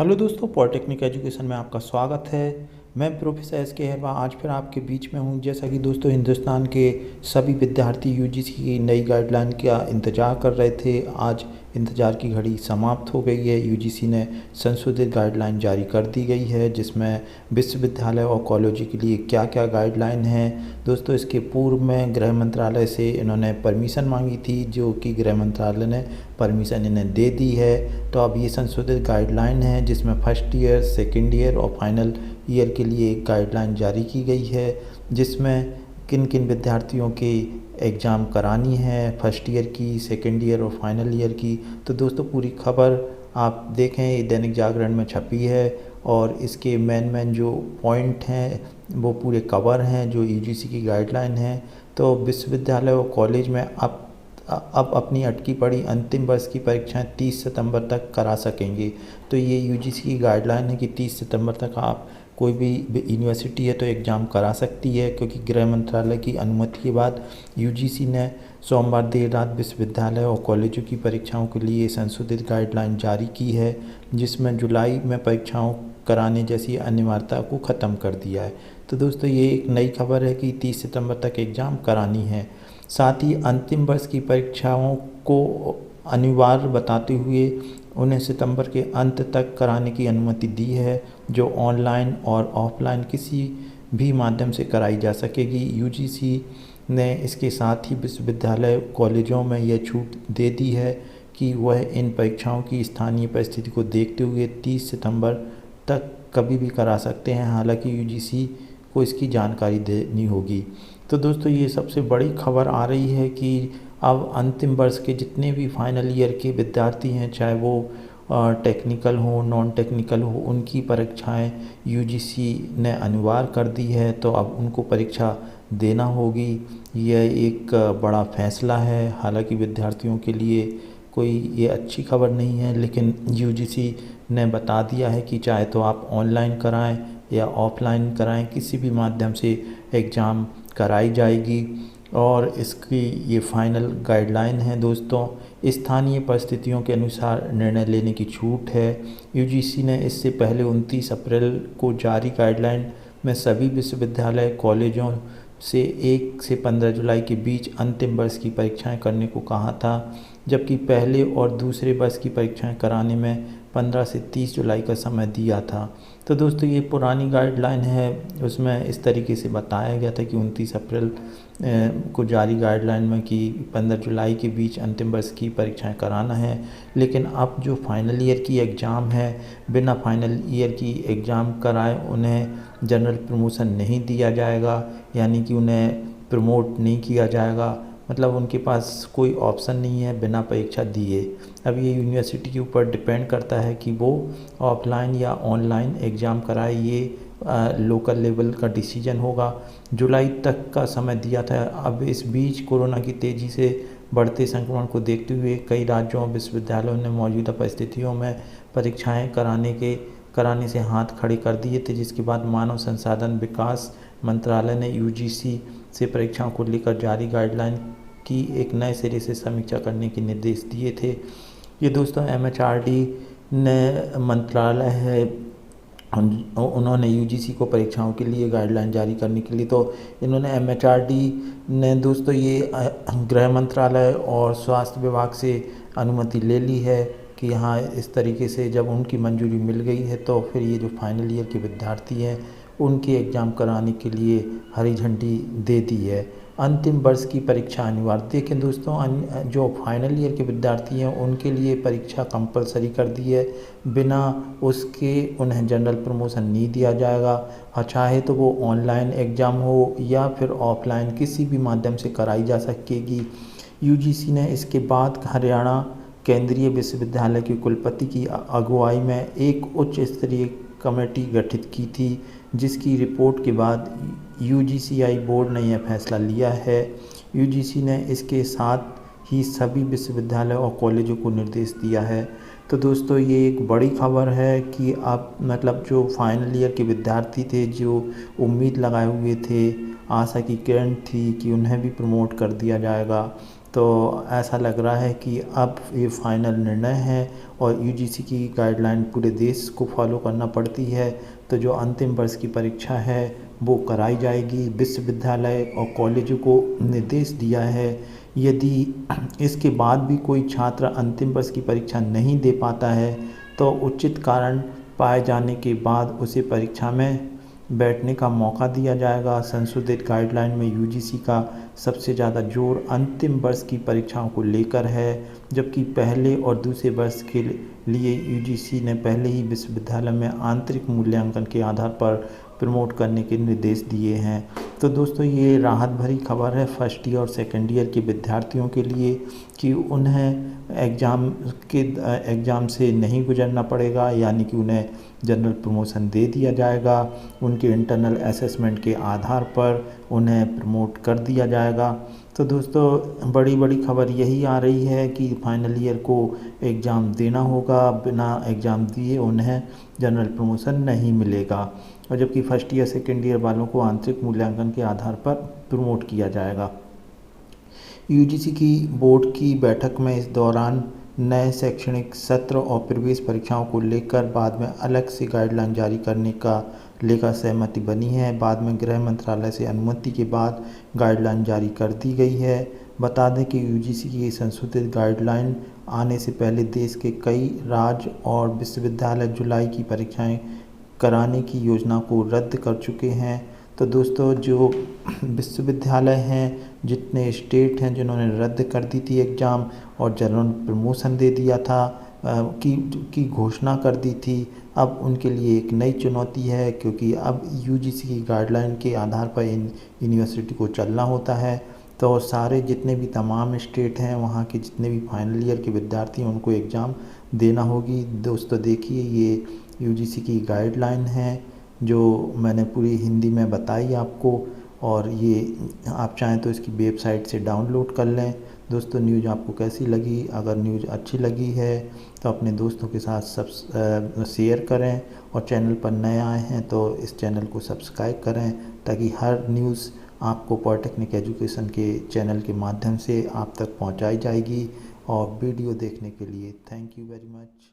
Hello दोस्तों, polytechnic education में आपका स्वागत है। मैं प्रोफेसर एस.के. हेरवा आज फिर आपके बीच में हूं। जैसा कि दोस्तों, हिंदुस्तान के सभी विद्यार्थी यूजीसी की नई गाइडलाइन का इंतज़ार कर रहे थे। आज इंतज़ार की घड़ी समाप्त हो गई है। यूजीसी ने संशोधित गाइडलाइन जारी कर दी गई है, जिसमें विश्वविद्यालय और कॉलेजों के लिए क्या क्या गाइडलाइन है। दोस्तों, इसके पूर्व में गृह मंत्रालय से इन्होंने परमिशन मांगी थी, जो कि गृह मंत्रालय ने परमिशन इन्हें दे दी है। तो अब ये संशोधित गाइडलाइन है, जिसमें फर्स्ट ईयर, सेकेंड ईयर और फाइनल ईयर के लिए एक गाइडलाइन जारी की गई है, जिसमें किन किन विद्यार्थियों के एग्ज़ाम करानी है, फर्स्ट ईयर की, सेकेंड ईयर और फाइनल ईयर की। तो दोस्तों, पूरी खबर आप देखें, ये दैनिक जागरण में छपी है और इसके मेन जो पॉइंट हैं वो पूरे कवर हैं जो यूजीसी की गाइडलाइन है। तो विश्वविद्यालय और कॉलेज में अब अपनी अटकी पड़ी अंतिम वर्ष की परीक्षाएं 30 सितंबर तक करा सकेंगे। तो ये यूजीसी की गाइडलाइन है कि 30 सितंबर तक आप कोई भी यूनिवर्सिटी है तो एग्ज़ाम करा सकती है, क्योंकि गृह मंत्रालय की अनुमति के बाद यूजीसी ने सोमवार देर रात विश्वविद्यालय और कॉलेजों की परीक्षाओं के लिए संशोधित गाइडलाइन जारी की है, जिसमें जुलाई में परीक्षाओं कराने जैसी अनिवार्यता को ख़त्म कर दिया है। तो दोस्तों, ये एक नई खबर है कि 30 सितंबर तक एग्ज़ाम करानी है। साथ ही अंतिम वर्ष की परीक्षाओं को अनिवार्य बताते हुए उन्हें सितंबर के अंत तक कराने की अनुमति दी है, जो ऑनलाइन और ऑफलाइन किसी भी माध्यम से कराई जा सकेगी। यूजीसी ने इसके साथ ही विश्वविद्यालय कॉलेजों में यह छूट दे दी है कि वह इन परीक्षाओं की स्थानीय परिस्थिति को देखते हुए 30 सितंबर तक कभी भी करा सकते हैं। हालांकि यूजीसी को इसकी जानकारी देनी होगी। तो दोस्तों, ये सबसे बड़ी खबर आ रही है कि अब अंतिम वर्ष के जितने भी फाइनल ईयर के विद्यार्थी हैं, चाहे वो टेक्निकल हो, नॉन टेक्निकल हो, उनकी परीक्षाएं यूजीसी ने अनिवार्य कर दी है। तो अब उनको परीक्षा देना होगी। यह एक बड़ा फैसला है। हालांकि विद्यार्थियों के लिए कोई ये अच्छी खबर नहीं है, लेकिन यूजीसी ने बता दिया है कि चाहे तो आप ऑनलाइन कराएं या ऑफलाइन कराएं, किसी भी माध्यम से एग्ज़ाम कराई जाएगी। और इसकी ये फाइनल गाइडलाइन है दोस्तों। स्थानीय परिस्थितियों के अनुसार निर्णय लेने की छूट है। यूजीसी ने इससे पहले 29 अप्रैल को जारी गाइडलाइन में सभी विश्वविद्यालय कॉलेजों से 1 से 15 जुलाई के बीच अंतिम वर्ष की परीक्षाएं करने को कहा था, जबकि पहले और दूसरे वर्ष की परीक्षाएं कराने में 15 से 30 जुलाई का समय दिया था। तो दोस्तों, ये पुरानी गाइडलाइन है, उसमें इस तरीके से बताया गया था कि 29 अप्रैल को जारी गाइडलाइन में कि 15 जुलाई के बीच अंतिम वर्ष की परीक्षाएं कराना है। लेकिन अब जो फाइनल ईयर की एग्ज़ाम है, बिना फाइनल ईयर की एग्ज़ाम कराए उन्हें जनरल प्रमोशन नहीं दिया जाएगा, यानी कि उन्हें प्रमोट नहीं किया जाएगा। मतलब उनके पास कोई ऑप्शन नहीं है बिना परीक्षा दिए। अब ये यूनिवर्सिटी के ऊपर डिपेंड करता है कि वो ऑफलाइन या ऑनलाइन एग्ज़ाम कराए। ये लोकल लेवल का डिसीजन होगा। जुलाई तक का समय दिया था। अब इस बीच कोरोना की तेज़ी से बढ़ते संक्रमण को देखते हुए कई राज्यों और विश्वविद्यालयों ने मौजूदा परिस्थितियों में परीक्षाएं कराने से हाथ खड़े कर दिए थे, जिसके बाद मानव संसाधन विकास मंत्रालय ने यूजीसी से परीक्षाओं को लेकर जारी गाइडलाइन की एक नए सिरे से समीक्षा करने के निर्देश दिए थे। ये दोस्तों एमएचआरडी ने मंत्रालय है, उन्होंने यूजीसी को परीक्षाओं के लिए गाइडलाइन जारी करने के लिए, तो इन्होंने एमएचआरडी ने दोस्तों ये गृह मंत्रालय और स्वास्थ्य विभाग से अनुमति ले ली है कि हाँ, इस तरीके से जब उनकी मंजूरी मिल गई है तो फिर ये जो फाइनल ईयर के विद्यार्थी हैं उनके एग्ज़ाम कराने के लिए हरी झंडी दे दी है। अंतिम वर्ष की परीक्षा अनिवार्य। देखें दोस्तों, जो फाइनल ईयर के विद्यार्थी हैं उनके लिए परीक्षा कंपलसरी कर दी है। बिना उसके उन्हें जनरल प्रमोशन नहीं दिया जाएगा। चाहे तो वो ऑनलाइन एग्ज़ाम हो या फिर ऑफलाइन, किसी भी माध्यम से कराई जा सकेगी। यूजीसी ने इसके बाद हरियाणा केंद्रीय विश्वविद्यालय के कुलपति की अगुवाई में एक उच्च स्तरीय कमेटी गठित की थी, जिसकी रिपोर्ट के बाद यूजीसीआई बोर्ड ने यह फैसला लिया है। यूजीसी ने इसके साथ ही सभी विश्वविद्यालयों और कॉलेजों को निर्देश दिया है तो दोस्तों ये एक बड़ी खबर है कि अब मतलब जो फाइनल ईयर के विद्यार्थी थे, जो उम्मीद लगाए हुए थे, आशा की किरण थी कि उन्हें भी प्रमोट कर दिया जाएगा, तो ऐसा लग रहा है कि अब ये फाइनल निर्णय है और यूजीसी की गाइडलाइन पूरे देश को फॉलो करना पड़ती है। तो जो अंतिम वर्ष की परीक्षा है वो कराई जाएगी। विश्वविद्यालय और कॉलेजों को निर्देश दिया है, यदि इसके बाद भी कोई छात्र अंतिम वर्ष की परीक्षा नहीं दे पाता है तो उचित कारण पाए जाने के बाद उसे परीक्षा में बैठने का मौका दिया जाएगा। संशोधित गाइडलाइन में यूजीसी का सबसे ज़्यादा जोर अंतिम वर्ष की परीक्षाओं को लेकर है, जबकि पहले और दूसरे वर्ष के लिए यूजीसी ने पहले ही विश्वविद्यालय में आंतरिक मूल्यांकन के आधार पर प्रमोट करने के निर्देश दिए हैं। तो दोस्तों ये राहत भरी खबर है फर्स्ट ईयर और सेकेंड ईयर के विद्यार्थियों के लिए कि उन्हें एग्ज़ाम से नहीं गुजरना पड़ेगा, यानी कि उन्हें जनरल प्रमोशन दे दिया जाएगा। उनके इंटरनल असेसमेंट के आधार पर उन्हें प्रमोट कर दिया जाएगा। तो दोस्तों बड़ी खबर यही आ रही है कि फाइनल ईयर को एग्ज़ाम देना होगा, बिना एग्ज़ाम दिए उन्हें जनरल प्रमोशन नहीं मिलेगा, और जबकि फर्स्ट ईयर सेकेंड ईयर वालों को आंतरिक मूल्यांकन के आधार पर प्रमोट किया जाएगा। यूजीसी की बोर्ड की बैठक में इस दौरान नए शैक्षणिक सत्र और प्रवेश परीक्षाओं को लेकर बाद में अलग से गाइडलाइन जारी करने का लेकर सहमति बनी है। बाद में गृह मंत्रालय से अनुमति के बाद गाइडलाइन जारी कर दी गई है। बता दें कि यूजीसी की संशोधित गाइडलाइन आने से पहले देश के कई राज्य और विश्वविद्यालय जुलाई की परीक्षाएं कराने की योजना को रद्द कर चुके हैं। तो दोस्तों जो विश्वविद्यालय हैं, जितने स्टेट हैं जिन्होंने रद्द कर दी थी एग्ज़ाम और जनरल प्रमोशन दे दिया था की घोषणा कर दी थी, अब उनके लिए एक नई चुनौती है, क्योंकि अब यूजीसी की गाइडलाइन के आधार पर यूनिवर्सिटी को चलना होता है। तो सारे जितने भी तमाम स्टेट हैं, वहाँ के जितने भी फाइनल ईयर के विद्यार्थी हैं, उनको एग्ज़ाम देना होगी। दोस्तों देखिए ये यूजीसी की गाइडलाइन है जो मैंने पूरी हिंदी में बताई आपको, और ये आप चाहें तो इसकी वेबसाइट से डाउनलोड कर लें। दोस्तों न्यूज़ आपको कैसी लगी? अगर न्यूज़ अच्छी लगी है तो अपने दोस्तों के साथ शेयर करें, और चैनल पर नए आए हैं तो इस चैनल को सब्सक्राइब करें, ताकि हर न्यूज़ आपको पॉलिटेक्निक एजुकेशन के चैनल के माध्यम से आप तक पहुंचाई जाएगी। और वीडियो देखने के लिए थैंक यू वेरी मच।